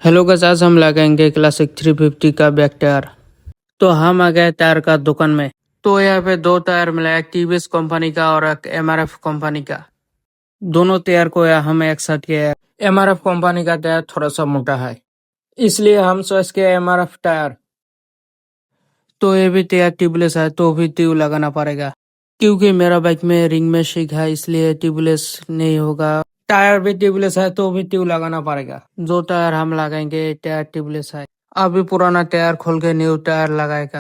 Hello guys, आज हम लगाएंगे क्लासिक 350 का बैक टायर। तो हम आ गए टायर का दुकान में। तो यहाँ पे दो टायर मिला, एक टीवीएस कंपनी का और एक एमआरएफ कंपनी का। दोनों टायर को हम एक साथ किया है। एमआरएफ कंपनी का टायर थोड़ा सा मोटा है, इसलिए हम चॉइस किया एमआरएफ टायर। तो ये भी टायर ट्यूबलेस है तो भी ट्यूब लगाना पड़ेगा, क्योंकि मेरा बाइक में रिंग में सीख है, इसलिए ट्यूबलेस नहीं होगा। टायर भी ट्यूबलेस है तो भी ट्यूब लगाना पड़ेगा। जो टायर हम लगाएंगे टायर ट्यूबलेस है। अभी पुराना टायर खोल के न्यू टायर लगाएगा।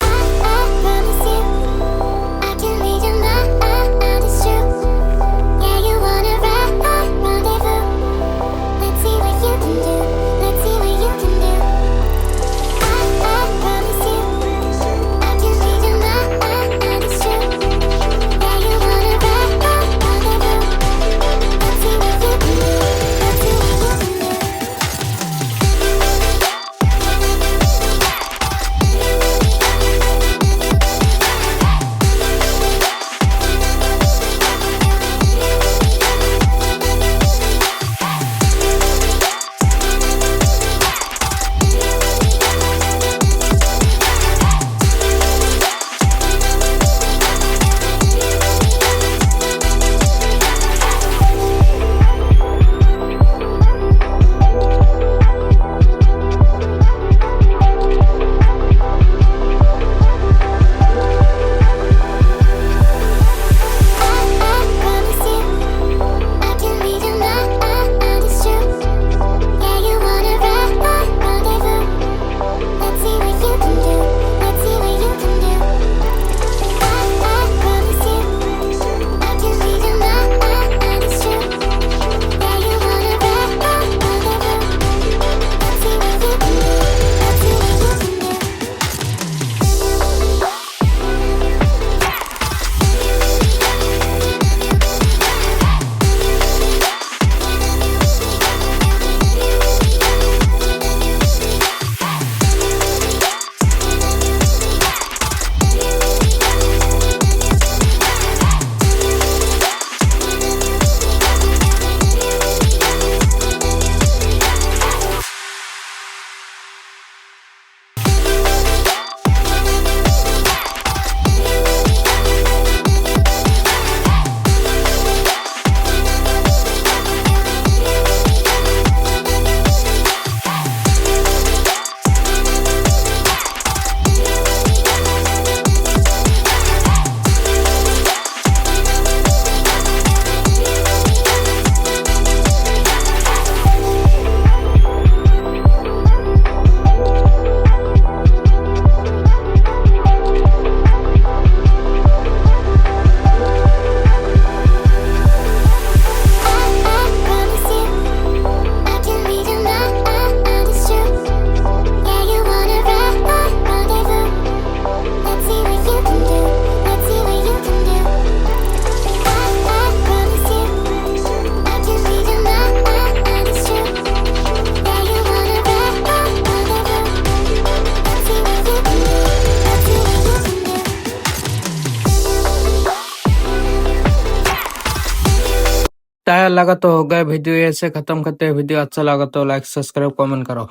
टायर लगा तो हो गया। वीडियो ऐसे खत्म करते हैं। वीडियो अच्छा लगा तो लाइक सब्सक्राइब कमेंट करो।